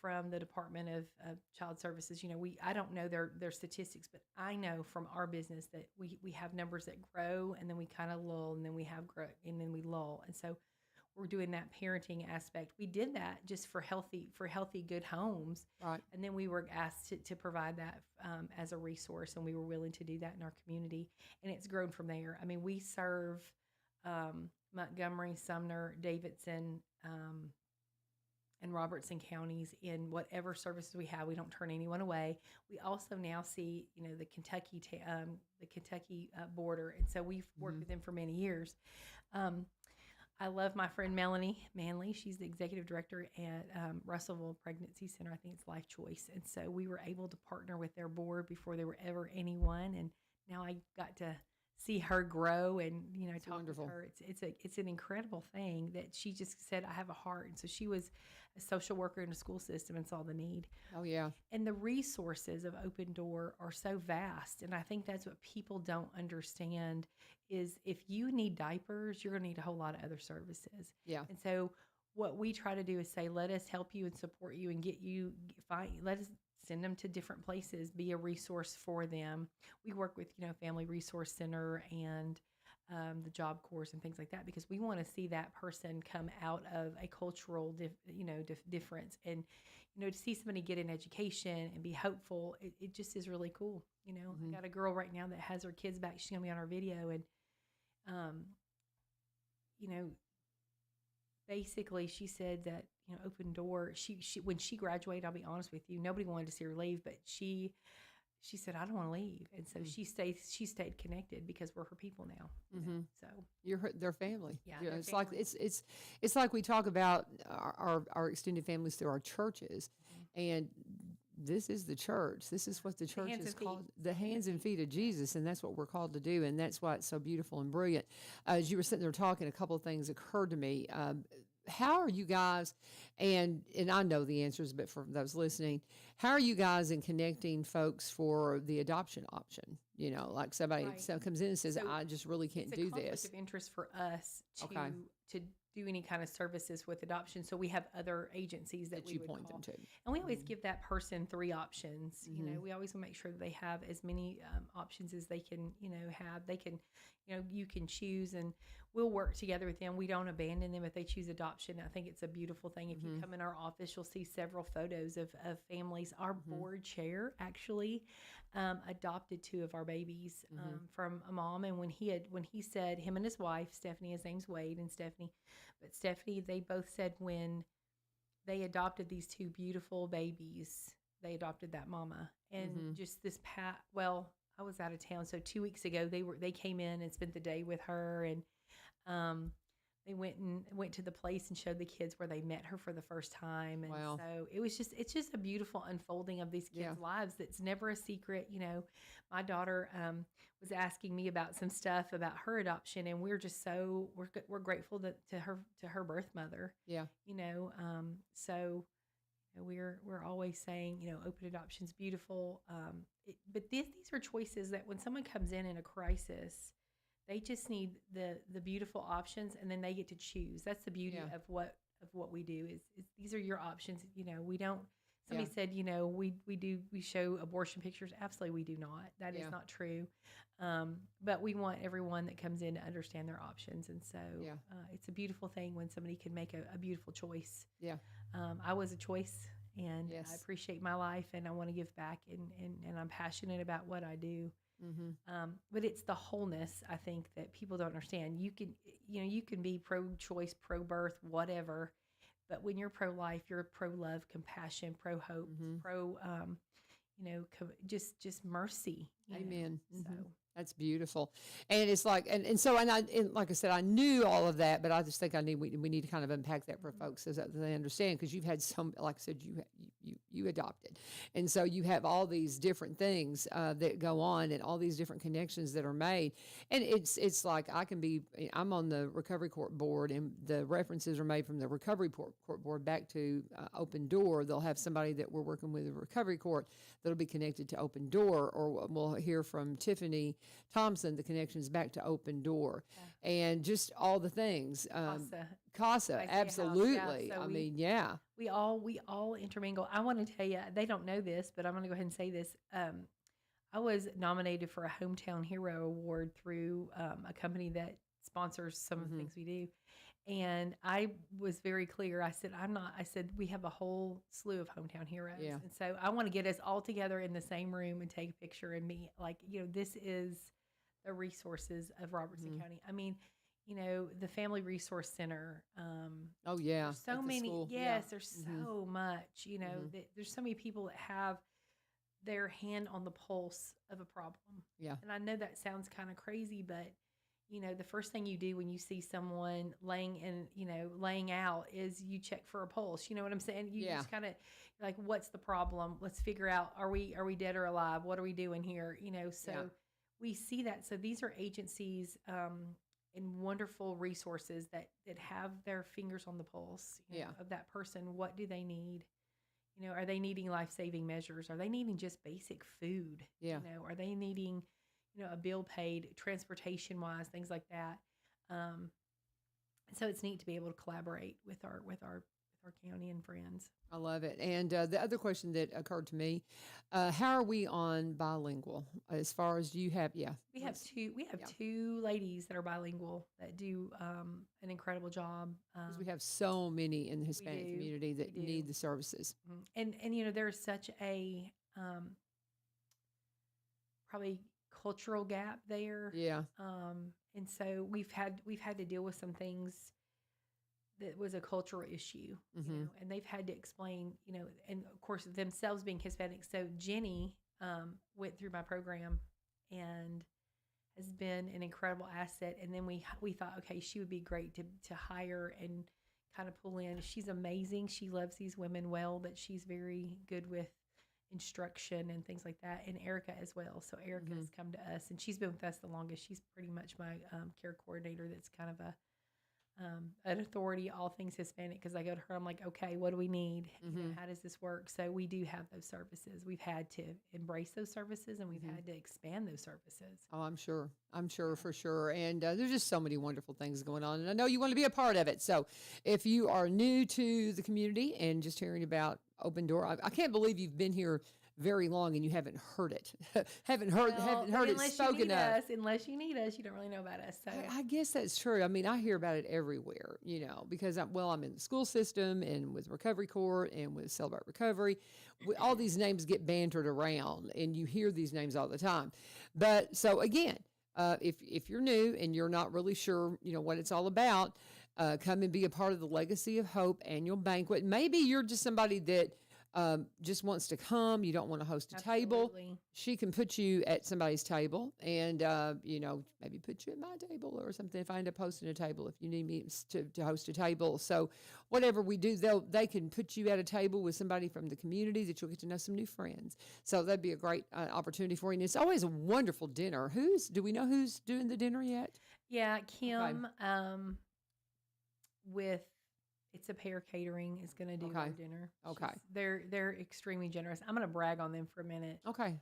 from the Department of Child Services. I don't know their statistics, but I know from our business that we have numbers that grow and then we kind of lull, and then we have grow and then we lull. And so we're doing that parenting aspect. We did that just for healthy, good homes. Right. And then we were asked to provide that as a resource, and we were willing to do that in our community. And it's grown from there. I mean, we serve Montgomery, Sumner, Davidson, and Robertson counties in whatever services we have. We don't turn anyone away. We also now see, the Kentucky border, and so we've worked with them for many years. I love my friend Melanie Manley. She's the executive director at Russellville Pregnancy Center. I think it's Life Choice, and so we were able to partner with their board before there were ever anyone. And now I got to see her grow and talk wonderful. with her. It's an incredible thing that she just said, I have a heart. And so she was a social worker in a school system and saw the need. Oh yeah. And the resources of Open Door are so vast. And I think that's what people don't understand is if you need diapers, you're going to need a whole lot of other services. Yeah. And so what we try to do is say, let us help you and support you and let us send them to different places, be a resource for them. We work with, Family Resource Center and the Job Corps and things like that, because we want to see that person come out of a cultural, difference, and, to see somebody get an education and be hopeful. It just is really cool. I got a girl right now that has her kids back. She's going to be on our video. And, basically she said that, Open Door, she when she graduated, I'll be honest with you, nobody wanted to see her leave, but she said, I don't want to leave. And so she stayed connected because we're her people now. So You're their family. Yeah, It's like it's like we talk about our extended families through our churches, and this is the church. This is what the church is called, the hands and feet of Jesus, and that's what we're called to do, and that's why it's so beautiful and brilliant. As you were sitting there talking, a couple of things occurred to me. How are you guys, and I know the answers, but for those listening, how are you guys in connecting folks for the adoption option? Like somebody comes in and says, I just really can't do this. It's a conflict of interest for us to do any kind of services with adoption. So we have other agencies that we would point call. them to. And we always give that person 3 options. We always want to make sure that they have as many options as they can, have. They can, you can choose, and we'll work together with them. We don't abandon them if they choose adoption. I think it's a beautiful thing. If you come in our office, you'll see several photos of families. Our board chair actually adopted 2 of our babies from a mom. And when he said, him and his wife, Stephanie, his name's Wade and Stephanie, but Stephanie, they both said when they adopted these 2 beautiful babies, they adopted that mama. And just this I was out of town, so 2 weeks ago they came in and spent the day with her, and they went to the place and showed the kids where they met her for the first time. And Wow. so it's just a beautiful unfolding of these kids' lives that's never a secret. My daughter was asking me about some stuff about her adoption, and we're just we're grateful to her birth mother. Yeah. So we're always saying, open adoption's beautiful. But these are choices that when someone comes in a crisis, they just need the beautiful options, and then they get to choose. That's the beauty of what we do is these are your options. We don't. Somebody said, we show abortion pictures. Absolutely, we do not. That is not true. But we want everyone that comes in to understand their options, and so it's a beautiful thing when somebody can make a beautiful choice. Yeah. I was a choice, and I appreciate my life, and I want to give back, and I'm passionate about what I do. But it's the wholeness, I think, that people don't understand. You can be pro-choice, pro-birth, whatever, but when you're pro-life, you're pro-love, compassion, pro-hope, just mercy. Amen. So. That's beautiful. And it's like, and so, and like I said, I knew all of that, but I just think we need to kind of unpack that for folks so that they understand, because you've had like I said, you adopted. And so you have all these different things that go on, and all these different connections that are made. And it's like I'm on the recovery court board, and the references are made from the recovery court board back to Open Door. They'll have somebody that we're working with in the recovery court that'll be connected to Open Door, or we'll hear from Tiffany Thompson, the connections back to Open Door, and just all the things. CASA, absolutely. So we all intermingle. I want to tell you, they don't know this, but I'm going to go ahead and say this. I was nominated for a Hometown Hero Award through a company that sponsors some of the things we do. And I was very clear. I said, I said, we have a whole slew of hometown heroes. Yeah. And so I want to get us all together in the same room and take a picture and meet, this is the resources of Robertson County. I mean, the Family Resource Center. There's so many. School. Yes, there's so much, there's so many people that have their hand on the pulse of a problem. Yeah. And I know that sounds kind of crazy, but the first thing you do when you see someone laying out is you check for a pulse. You know what I'm saying? You just kind of like, what's the problem? Let's figure out, are we dead or alive? What are we doing here? We see that. So these are agencies and wonderful resources that have their fingers on the pulse of that person. What do they need? Are they needing life-saving measures? Are they needing just basic food? Yeah. Are they needing a bill paid, transportation wise, things like that. So it's neat to be able to collaborate with our county and friends. I love it. And the other question that occurred to me, how are we on bilingual as far as we have two ladies that are bilingual that do an incredible job. Because we have so many in the Hispanic community that need the services. And there's such a probably cultural gap there. Yeah. And so we've had to deal with some things that was a cultural issue, and they've had to explain, and of course themselves being Hispanic. So Jenny went through my program and has been an incredible asset. And then we thought, okay, she would be great to hire and kind of pull in. She's amazing. She loves these women well, but she's very good with instruction and things like that, and Erica as well. So Erica's come to us, and she's been with us the longest. She's pretty much my care coordinator. That's kind of an authority, all things Hispanic, because I go to her, I'm like, okay, what do we need? How does this work? So we do have those services. We've had to embrace those services, and we've had to expand those services. Oh, I'm sure for sure. And there's just so many wonderful things going on, and I know you want to be a part of it. So if you are new to the community and just hearing about Open Door, I can't believe you've been here very long and you haven't heard it, haven't heard it unless you spoken need of. us, unless you need us, you don't really know about us. So I guess that's true. I mean, I hear about it everywhere, because I'm in the school system and with Recovery Court and with Celebrate Recovery. All these names get bantered around and you hear these names all the time. But so again, if you're new and you're not really sure, what it's all about, come and be a part of the Legacy of Hope annual banquet. Maybe you're just somebody that just wants to come. You don't want to host a table. Absolutely. She can put you at somebody's table and, maybe put you at my table or something if I end up hosting a table, if you need me to host a table. So whatever we do, they can put you at a table with somebody from the community that you'll get to know some new friends. So that'd be a great opportunity for you. And it's always a wonderful dinner. Do we know who's doing the dinner yet? Yeah, Kim, with It's a Pair Catering is going to do our dinner. Okay. They're extremely generous. I'm going to brag on them for a minute. Okay.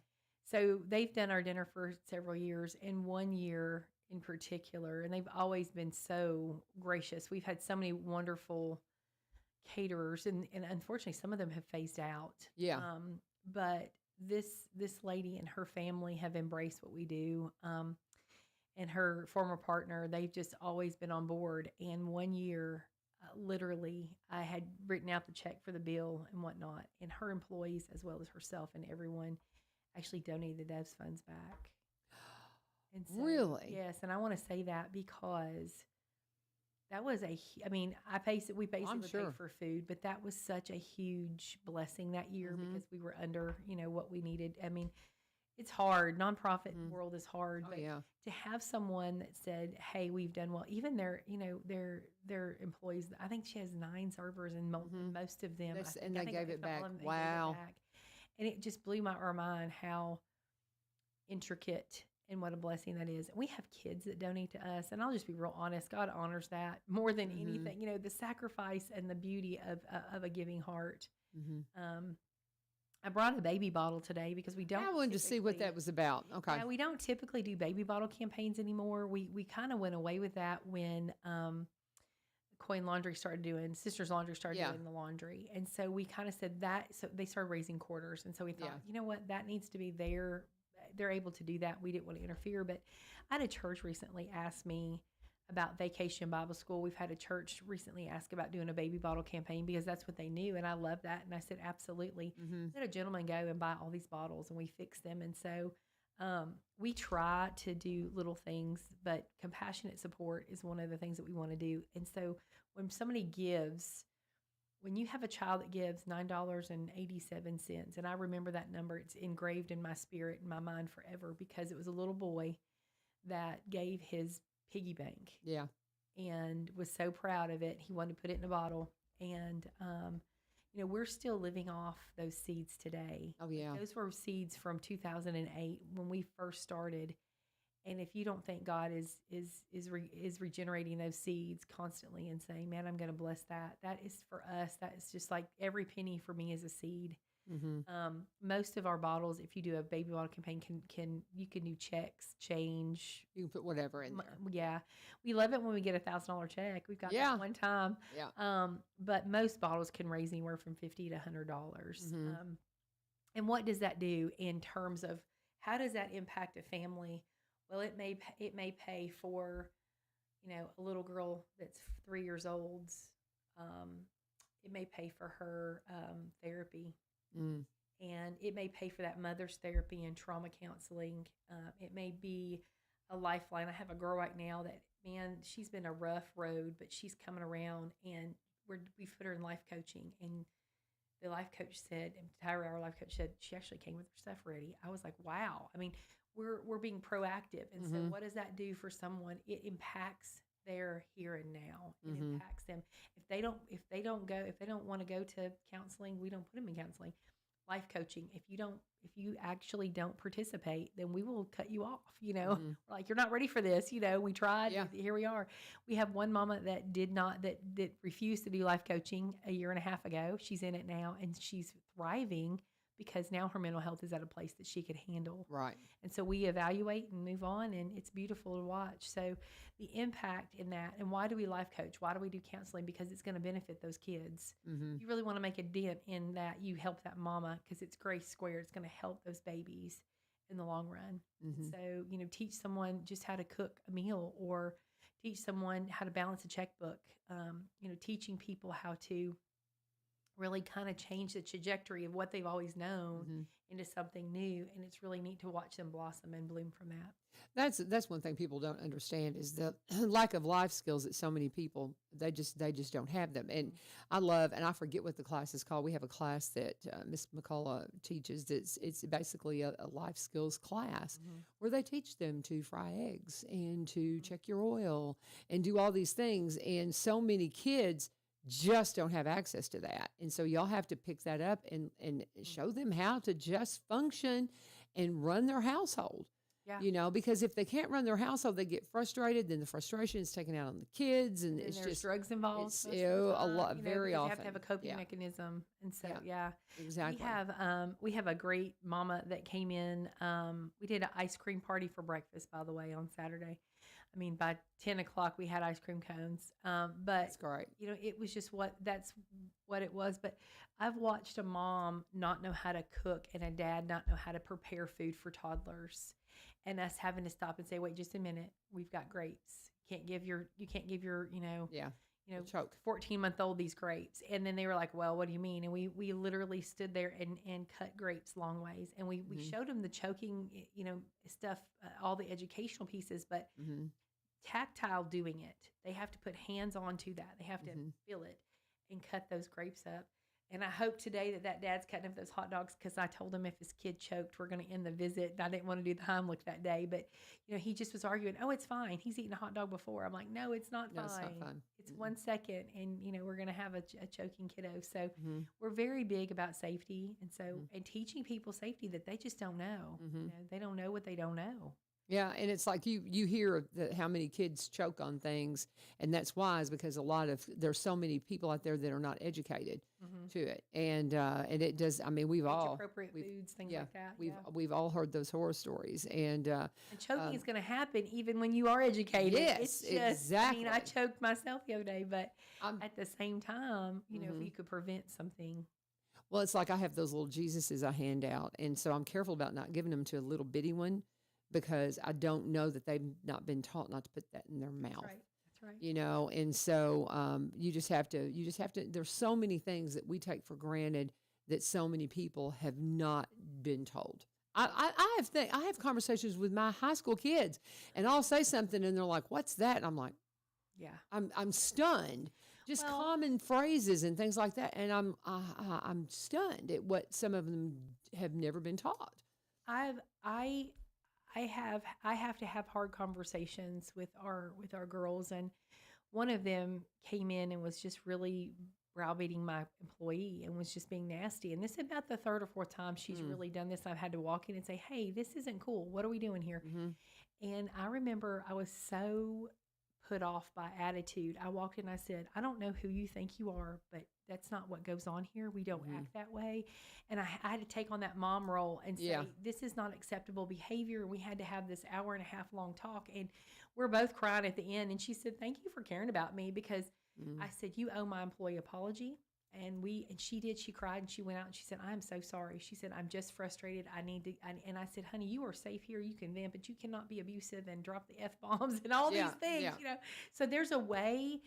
So they've done our dinner for several years, and one year in particular, and they've always been so gracious. We've had so many wonderful caterers, and unfortunately, some of them have phased out. Yeah. But this lady and her family have embraced what we do. And her former partner, they've just always been on board. And one year, literally, I had written out the check for the bill and whatnot, and her employees, as well as herself and everyone, actually donated those funds back. And so, really? Yes, and I want to say that because that was we basically sure. paid for food, but that was such a huge blessing that year because we were under, what we needed. I mean, it's hard. Nonprofit world is hard, but to have someone that said, "Hey, we've done well," even their employees. I think she has 9 servers, and most of them, they gave it back. Wow! And it just blew our mind how intricate and what a blessing that is. We have kids that donate to us, and I'll just be real honest. God honors that more than anything. The sacrifice and the beauty of a giving heart. I brought a baby bottle today because we don't. I wanted to see what that was about. Okay. Yeah, we don't typically do baby bottle campaigns anymore. We kind of went away with that when Coin Laundry Sisters Laundry started doing the laundry. And so we kind of said that. So they started raising quarters. And so we thought, you know what, that needs to be there. They're able to do that. We didn't want to interfere. But I had a church recently ask me about Vacation Bible School. We've had a church recently ask about doing a baby bottle campaign because that's what they knew. And I love that. And I said, absolutely. Let a gentleman go and buy all these bottles and we fix them. And so we try to do little things, but compassionate support is one of the things that we want to do. And so when somebody gives, when you have a child that gives $9.87, and I remember that number, it's engraved in my spirit, in my mind forever, because it was a little boy that gave his piggy bank. Yeah. And was so proud of it. He wanted to put it in a bottle. And, we're still living off those seeds today. Oh, yeah. Those were seeds from 2008 when we first started. And if you don't think God is regenerating those seeds constantly and saying, man, I'm going to bless that. That is for us. That is just like every penny for me is a seed. Most of our bottles, if you do a baby bottle campaign, you can do checks, change. You can put whatever in there. Yeah, we love it when we get $1,000 check. We've got that one time. Yeah. But most bottles can raise anywhere from $50 to $100. And what does that do in terms of how does that impact a family? Well, it may pay for, a little girl that's 3 years old. It may pay for her therapy. And it may pay for that mother's therapy and trauma counseling. It may be a lifeline. I have a girl right now that, man, she's been a rough road, but she's coming around, and we've put her in life coaching. And the life coach said, and Tyra, our life coach, said she actually came with her stuff ready. I was like, wow. I mean, we're being proactive. And so what does that do for someone? It impacts their here and now. It impacts them. If they don't want to go to counseling, we don't put them in counseling. Life coaching. If you actually don't participate, then we will cut you off. We're like, you're not ready for this. We tried. Yeah. Here we are. We have one mama that refused to do life coaching a year and a half ago. She's in it now, and she's thriving because now her mental health is at a place that she could handle. Right. And so we evaluate and move on, and it's beautiful to watch. So the impact in that, and why do we life coach? Why do we do counseling? Because it's going to benefit those kids. Mm-hmm. You really want to make a dent in that. You help that mama, because it's grace squared. It's going to help those babies in the long run. Mm-hmm. So, teach someone just how to cook a meal, or teach someone how to balance a checkbook. Teaching people how to really kind of change the trajectory of what they've always known Mm-hmm. into something new. And it's really neat to watch them blossom and bloom from that. That's one thing people don't understand is the lack of life skills that so many people they just don't have them. And I love, and I forget what the class is called. We have a class that Miss McCullough teaches. It's basically a life skills class where they teach them to fry eggs and to check your oil and do all these things. And so many kids just don't have access to that. And so y'all have to pick that up and show them how to just function and run their household. Yeah. Because if they can't run their household, they get frustrated. Then the frustration is taken out on the kids, and it's there's just drugs involved. It's most of the a lot, time, very because often. You have to have a coping mechanism, and so Exactly. we have a great mama that came in. We did an ice cream party for breakfast, by the way, on Saturday. I mean, by 10 o'clock we had ice cream cones. But That's great. it was just that's what it was. But I've watched a mom not know how to cook and a dad not know how to prepare food for toddlers. And us having to stop and say, wait, just a minute. We've got grapes. You can't give your, choke 14-month-old these grapes. And then they were like, well, what do you mean? And we literally stood there and cut grapes long ways. And we showed them the choking, stuff, all the educational pieces, but tactile doing it. They have to put hands onto that. They have to feel it and cut those grapes up. And I hope today that dad's cutting up those hot dogs, because I told him if his kid choked, we're going to end the visit. And I didn't want to do the Heimlich that day. But, he just was arguing, oh, it's fine. He's eaten a hot dog before. I'm like, no, it's not fine. It's not fun. It's 1 second. And, we're going to have a choking kiddo. So we're very big about safety. And so, and teaching people safety that they just don't know. They don't know what they don't know. Yeah, and it's like you hear how many kids choke on things, and that's why is because there's so many people out there that are not educated to it, and it does. I mean, Appropriate foods, things like that. We've all heard those horror stories, and choking is going to happen even when you are educated. Yes, it's just, exactly. I mean, I choked myself the other day, but at the same time, if you could prevent something. Well, it's like I have those little Jesuses I hand out, and so I'm careful about not giving them to a little bitty one, because I don't know that they've not been taught not to put that in their mouth. That's right. And so you just have to, there's so many things that we take for granted that so many people have not been told. I have conversations with my high school kids, and I'll say something and they're like, what's that? And I'm like, I'm stunned. Just common phrases and things like that. And I'm stunned at what some of them have never been taught. I have to have hard conversations with our girls, and one of them came in and was just really browbeating my employee and was just being nasty. And this is about the third or fourth time she's really done this. I've had to walk in and say, hey, this isn't cool. What are we doing here? And I remember I was so put off by attitude. I walked in and I said, I don't know who you think you are, but that's not what goes on here. We don't act that way. And I had to take on that mom role and say, this is not acceptable behavior. We had to have this hour-and-a-half long talk, and we're both crying at the end. And she said, thank you for caring about me, because I said, you owe my employee apology. And she did. She cried and she went out and she said, I'm so sorry. She said, I'm just frustrated. And I said, honey, you are safe here. You can vent, but you cannot be abusive and drop the F-bombs and all these things, So there's a way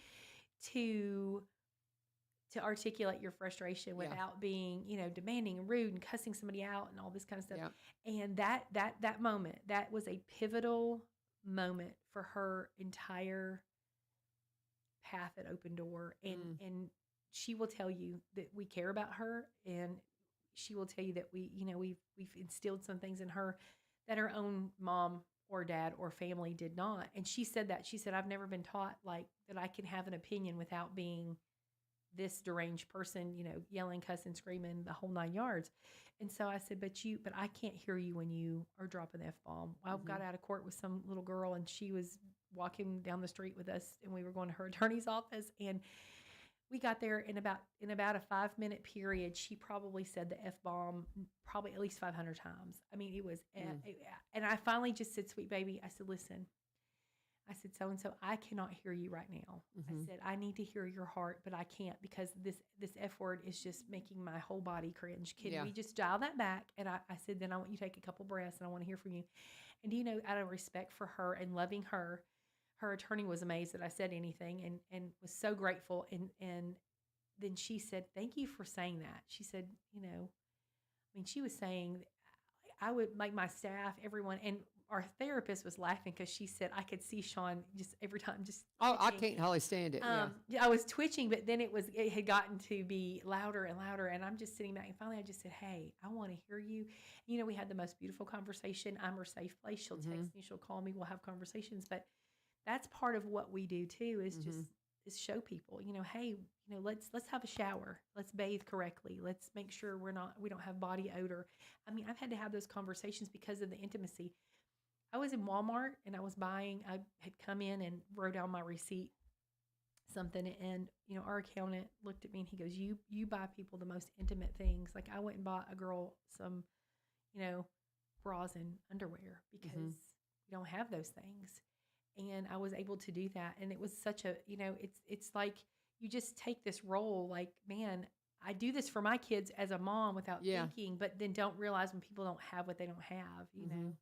to articulate your frustration without being, demanding and rude and cussing somebody out and all this kind of stuff. And that moment, that was a pivotal moment for her entire path at Open Door. And she will tell you that we care about her, and she will tell you that we've instilled some things in her that her own mom or dad or family did not. And she said that. She said, I've never been taught like that I can have an opinion without being this deranged person, yelling, cussing, screaming, the whole 9 yards. And so I said, but I can't hear you when you are dropping the F-bomb. I got out of court with some little girl, and she was walking down the street with us, and we were going to her attorney's office, and we got there in about a 5-minute period. She probably said the F-bomb probably at least 500 times. I mean, it was, and I finally just said, sweet baby, I said, listen, I said, so-and-so, I cannot hear you right now. I said, I need to hear your heart, but I can't because this F word is just making my whole body cringe. Can we just dial that back? And I said, then I want you to take a couple breaths and I want to hear from you. And do you know, out of respect for her and loving her, her attorney was amazed that I said anything and was so grateful. And then she said, thank you for saying that. She said, you know, I mean, she was saying I would make my staff, everyone, and our therapist was laughing because she said I could see Shawn just every time just Oh, I can't hardly stand it. I was twitching, but then it had gotten to be louder and louder, and I'm just sitting back, and finally I just said, hey, I want to hear you. You know, we had the most beautiful conversation. I'm her safe place. She'll text me, she'll call me, we'll have conversations, but that's part of what we do too, is just is show people, you know, hey, you know, let's have a shower, let's bathe correctly, let's make sure we don't have body odor. I mean, I've had to have those conversations because of the intimacy. I was in Walmart and I had come in and wrote down my receipt, something, and, you know, our accountant looked at me and he goes, you buy people the most intimate things. Like, I went and bought a girl some, you know, bras and underwear because we don't have those things. And I was able to do that. And it was such a, you know, it's like you just take this role like, man, I do this for my kids as a mom without thinking, but then don't realize when people don't have what they don't have, you know.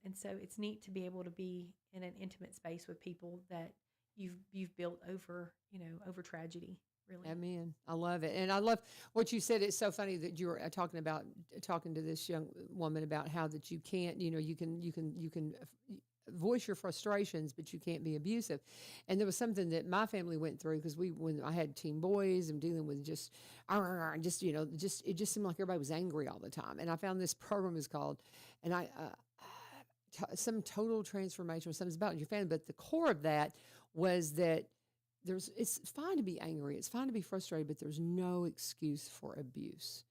And so it's neat to be able to be in an intimate space with people that you've built over, you know, over tragedy. Really. Amen. I love it. And I love what you said. It's so funny that you were talking to this young woman about how that you can't, you know, you can voice your frustrations, but you can't be abusive. And there was something that my family went through because when I had teen boys and dealing with just, you know, it just seemed like everybody was angry all the time. And I found this program is called, and some total transformation, something's about your family. But the core of that was that it's fine to be angry. It's fine to be frustrated, but there's no excuse for abuse.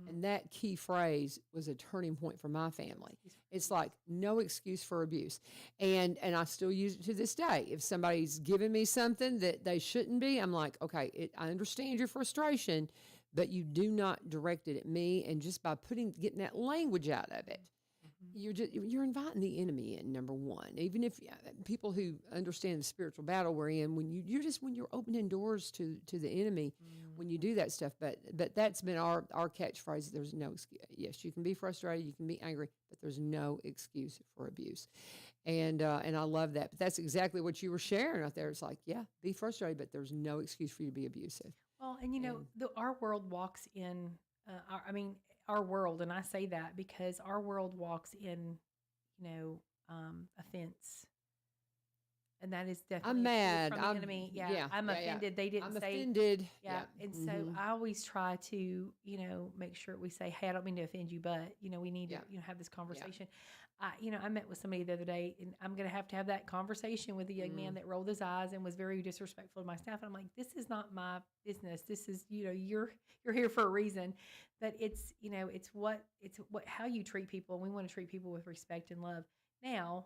And that key phrase was a turning point for my family. It's like, no excuse for abuse. And I still use it to this day. If somebody's giving me something that they shouldn't be, I'm like, okay, I understand your frustration, but you do not direct it at me. And just by getting that language out of it, you're inviting the enemy in, number one. Even if people who understand the spiritual battle we're in, when you're opening doors to the enemy, when you do that stuff. But that's been our catchphrase. There's no excuse. Yes, you can be frustrated, you can be angry, but there's no excuse for abuse. And I love that. But that's exactly what you were sharing out there. It's like, yeah, be frustrated, but there's no excuse for you to be abusive. Well, and you know, our world walks in. Our world, and I say that because our world walks in, you know, offense, and that is definitely I'm mad. From the enemy. I'm offended. They didn't I'm say offended. And so I always try to, you know, make sure we say, hey, I don't mean to offend you, but you know, we need to, you know, have this conversation. I met with somebody the other day, and I'm going to have that conversation with a young man that rolled his eyes and was very disrespectful to my staff. And I'm like, this is not my business. This is, you know, you're here for a reason. But it's, you know, it's how you treat people. And we want to treat people with respect and love. Now,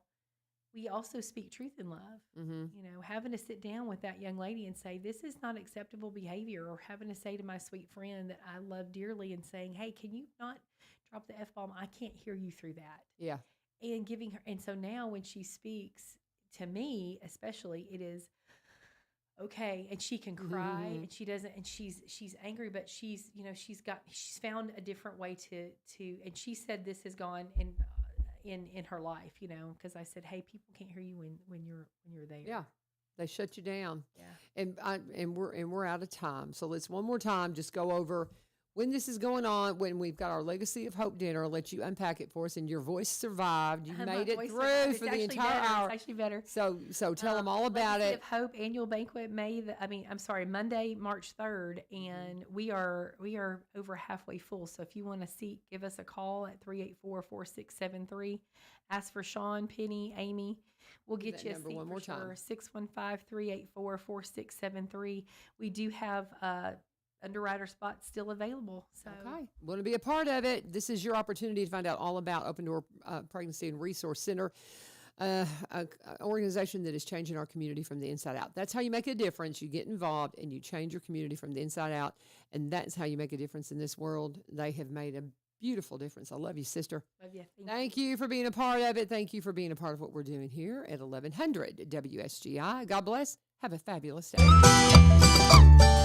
we also speak truth in love. You know, having to sit down with that young lady and say, this is not acceptable behavior, or having to say to my sweet friend that I love dearly and saying, hey, can you not drop the F-bomb? I can't hear you through that. Yeah. And giving her, and so now when she speaks to me, especially, it is okay. And she can cry, and she doesn't, and she's angry, but she's, you know, she's found a different way to, and she said this has gone in her life, you know, because I said, hey, people can't hear you when you're there. Yeah. They shut you down. Yeah. And we're out of time. So let's one more time just go over when this is going on, when we've got our Legacy of Hope dinner. I'll let you unpack it for us. And your voice survived. You made it through for the entire hour. It's actually better. So tell them all about Legacy it. of Hope annual banquet, Monday, March 3rd, and we are over halfway full. So if you want a seat, give us a call at 384-4673. Ask for Shawn, Penny, Amy. We'll get you a seat one more for time. 615-384-4673. We do have underwriter spots still available. So okay, want to be a part of it? This is your opportunity to find out all about Open Door Pregnancy and Resource Center. a organization that is changing our community from the inside out. That's how you make a difference. You get involved and you change your community from the inside out, and that's how you make a difference in this world. They have made a beautiful difference. I love you, sister. Love you. Thank you for being a part of it. Thank you for being a part of what we're doing here at 1100 WSGI. God bless. Have a fabulous day.